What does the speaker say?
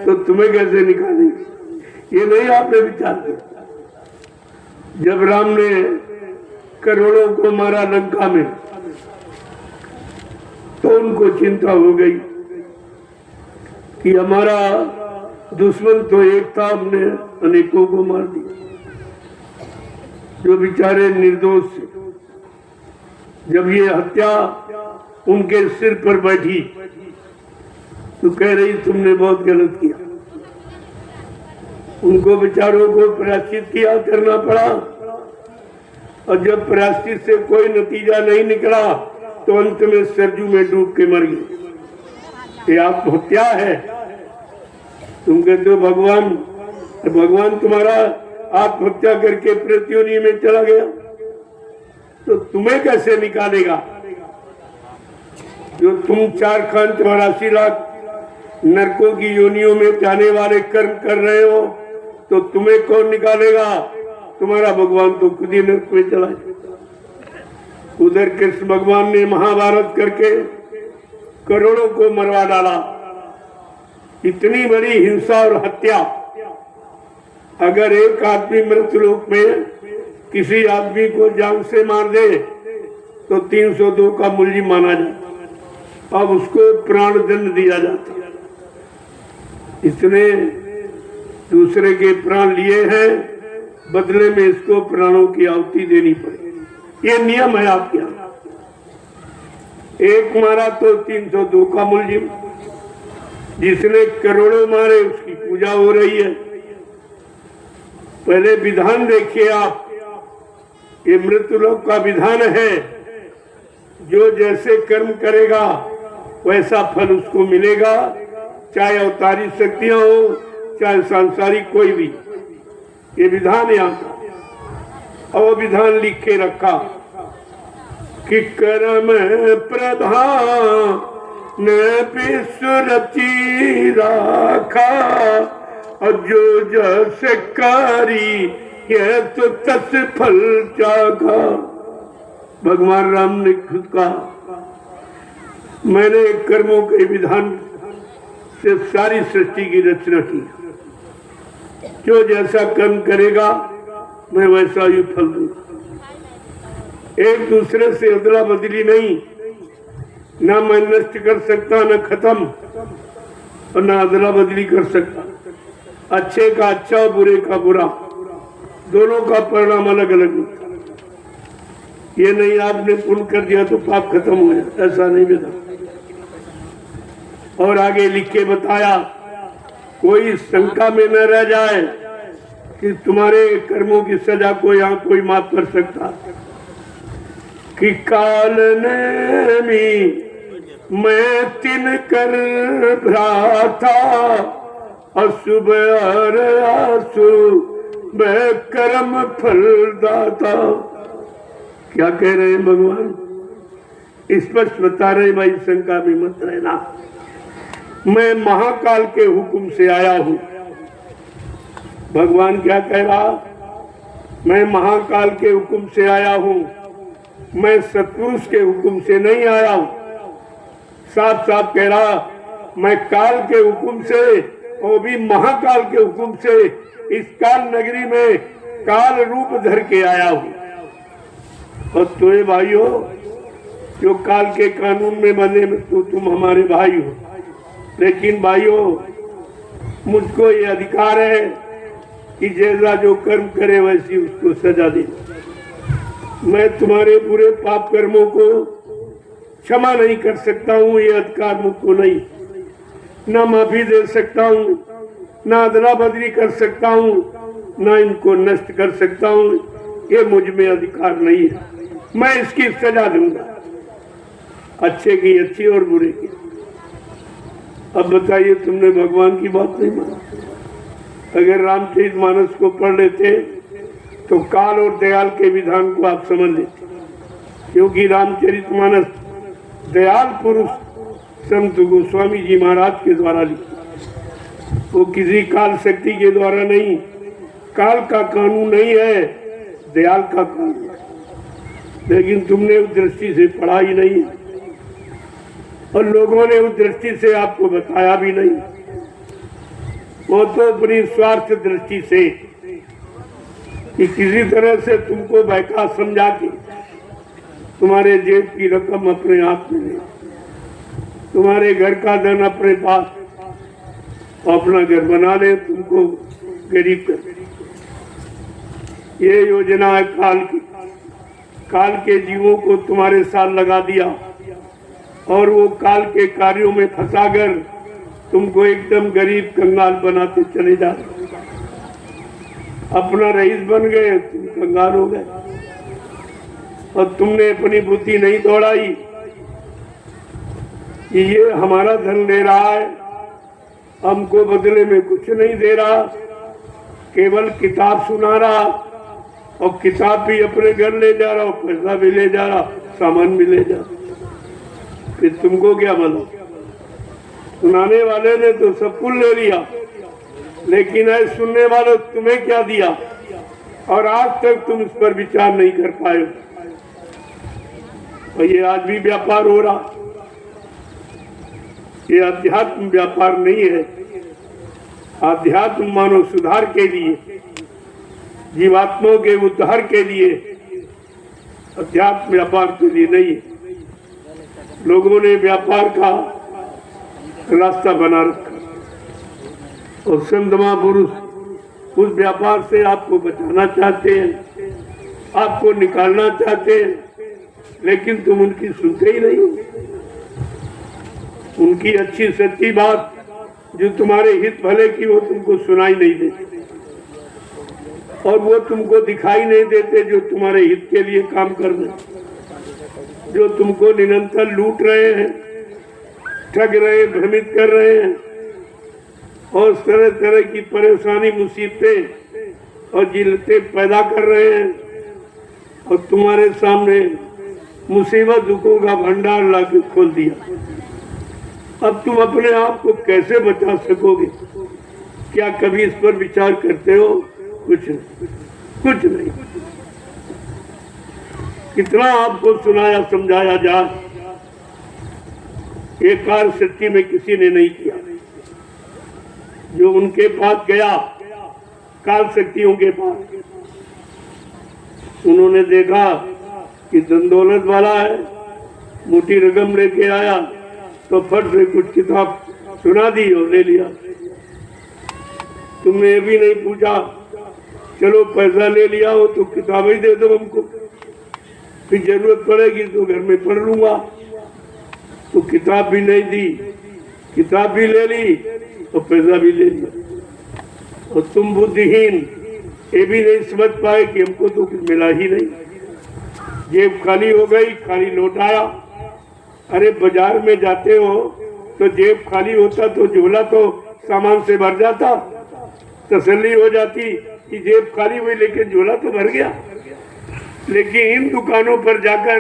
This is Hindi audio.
तो तुम्हें कैसे निकालेंगे? ये नहीं आपने विचार किया? जब राम ने करोड़ों को मारा लंका में, तो उनको चिंता हो गई कि हमारा दुश्मन तो एक था, हमने अनेकों को मार दिया, जो बेचारे निर्दोष थे। जब ये हत्या उनके सिर पर बैठी तो कह रही तुमने बहुत गलत किया। उनको बेचारों को प्रायश्चित किया करना पड़ा, और जब प्रायश्चित से कोई नतीजा नहीं निकला तो अंत में सरजू में डूब के मर गए। ये आत्महत्या है। तुम कहते हो भगवान तुम्हारा आत्महत्या करके पृथ्वी में चला गया, तो तुम्हें कैसे निकालेगा? जो तुम 4,84 लाख नरकों की योनियों में जाने वाले कर्म कर रहे हो, तो तुम्हें कौन निकालेगा? तुम्हारा भगवान तो खुद ही नरक में चला है। उधर कृष्ण भगवान ने महाभारत करके करोड़ों को मरवा डाला। इतनी बड़ी हिंसा और हत्या, अगर एक आदमी मृत्युलोक में किसी आदमी को जान से मार दे तो 302 का मुल्जिम माना जाए। अब उसको प्राण दंड दिया जाता। इसने दूसरे के प्राण लिए हैं, बदले में इसको प्राणों की आहुति देनी पड़ेगी। ये नियम है आपके यहाँ। एक मारा तो 302 का मुल्जिम, जिसने करोड़ों मारे उसकी पूजा हो रही है। पहले विधान देखिए आप, ये मृत्युलोक का विधान है। जो जैसे कर्म करेगा वैसा फल उसको मिलेगा, चाहे अवतारी शक्तियां हो चाहे सांसारिक कोई भी। ये विधान यहाँ का। और विधान लिख के रखा कि कर्म प्रधान विश्व रची राखा, और जो जस कारी ये तो तस फल चाखा। भगवान राम ने खुद कहा, मैंने कर्मों के विधान से सारी सृष्टि की रचना की। जो जैसा कर्म करेगा मैं वैसा ही फल दूंगा। एक दूसरे से अदला बदली नहीं, ना मैं नष्ट कर सकता, न खत्म, और ना अदला बदली कर सकता। अच्छे का अच्छा, बुरे का बुरा, दोनों का परिणाम अलग अलग होता। ये नहीं आपने पुण्य कर दिया तो पाप खत्म हो जाए, ऐसा नहीं बता। और आगे लिख के बताया, कोई शंका में न रह जाए कि तुम्हारे कर्मों की सजा को यहाँ कोई माफ कर सकता। कि काल ने मैं तिन कर भ्राता, अशुभ आसु मैं कर्म फल दाता। क्या कह रहे हैं भगवान? स्पष्ट बता रहे भाई, शंका में मत रहना। मैं महाकाल के हुक्म से आया हूं। भगवान क्या कह रहा? मैं महाकाल के हुक्म से आया हूं, मैं सत्पुरुष के हुक्म से नहीं आया हूं। साफ साफ कह रहा, मैं काल के हुक्म से, वो भी महाकाल के हुक्म से, इस काल नगरी में काल रूप धर के आया हूं। और तो भाइयों, जो काल के कानून में बने तो तुम हमारे भाई हो, लेकिन भाइयों मुझको ये अधिकार है कि जैसा जो कर्म करे वैसी उसको सजा दे। मैं तुम्हारे बुरे पाप कर्मों को क्षमा नहीं कर सकता हूँ, ये अधिकार मुझको नहीं। ना माफी दे सकता हूँ, ना अदला बदली कर सकता हूँ, ना इनको नष्ट कर सकता हूँ। ये मुझ में अधिकार नहीं है। मैं इसकी सजा दूंगा, अच्छे की अच्छी और बुरे की। अब बताइए, तुमने भगवान की बात नहीं मानी? अगर रामचरितमानस को पढ़ लेते तो काल और दयाल के विधान को आप समझ लेते, क्योंकि रामचरितमानस दयाल पुरुष संत गोस्वामी जी महाराज के द्वारा लिखी। वो किसी काल शक्ति के द्वारा नहीं, काल का कानून नहीं है, दयाल का कानून। लेकिन तुमने उस दृष्टि से पढ़ा ही नहीं, और लोगों ने उस दृष्टि से आपको बताया भी नहीं। वो तो अपनी स्वार्थ दृष्टि से कि किसी तरह से तुमको बहका समझा के तुम्हारे जेब की रकम अपने हाथ में ले, तुम्हारे घर का धन अपने पास, अपना घर बना ले, तुमको गरीब कर। ये योजना है काल की। काल के जीवों को तुम्हारे साथ लगा दिया और वो काल के कार्यों में फंसाकर तुमको एकदम गरीब कंगाल बनाते चले जा रहे। अपना रईस बन गए, तुम कंगाल हो गए और तुमने अपनी बुद्धि नहीं दौड़ाई कि ये हमारा धन ले रहा है, हमको बदले में कुछ नहीं दे रहा, केवल किताब सुना रहा और किताब भी अपने घर ले जा रहा और पैसा भी ले जा रहा, सामान भी ले जा रहा। फिर तुमको क्या मिला? सुनाने वाले ने तो सब कुछ ले लिया, लेकिन ऐसे सुनने वाले तुम्हें क्या दिया? और आज तक तुम इस पर विचार नहीं कर पाए। और ये आज भी व्यापार हो रहा। ये अध्यात्म व्यापार नहीं है। अध्यात्म मानव सुधार के लिए, जीवात्माओं के उद्धार के लिए, अध्यात्म व्यापार के लिए नहीं है। लोगों ने व्यापार का रास्ता बना रखा और संत महापुरुष उस व्यापार से आपको बचाना चाहते हैं, आपको निकालना चाहते हैं, लेकिन तुम उनकी सुनते ही नहीं। उनकी अच्छी सच्ची बात जो तुम्हारे हित भले की वो तुमको सुनाई नहीं देती और वो तुमको दिखाई नहीं देते जो तुम्हारे हित के लिए काम कर रहे हैं, जो तुमको निरंतर लूट रहे हैं, ठग रहे, भ्रमित कर रहे हैं और तरह तरह की परेशानी, मुसीबतें और जिल्लतें पैदा कर रहे हैं और तुम्हारे सामने मुसीबत दुखों का भंडार लाके खोल दिया। अब तुम अपने आप को कैसे बचा सकोगे? क्या कभी इस पर विचार करते हो? कुछ नहीं। कितना आपको सुनाया समझाया जाए, ये कार्य सच्ची में किसी ने नहीं किया। जो उनके पास गया, काल शक्तियों के पास, उन्होंने देखा कि धन दौलत वाला है, मोटी रकम लेके आया तो फट से कुछ किताब सुना दी और ले लिया। तुमने ये भी नहीं पूछा, चलो पैसा ले लिया हो तो किताब ही दे दो हमको, फिर जरूरत पड़ेगी तो घर में पढ़ लूंगा। तो किताब भी नहीं दी, किताब भी ले ली और पैसा भी ले लिया। और तुम बुद्धिहीन ये भी नहीं समझ पाए कि हमको तो कुछ मिला ही नहीं। जेब खाली हो गई, खाली लौट आया। अरे बाजार में जाते हो तो जेब खाली होता तो झोला तो सामान से भर जाता, तसल्ली हो जाती कि जेब खाली हुई लेकिन झोला तो भर गया। लेकिन इन दुकानों पर जाकर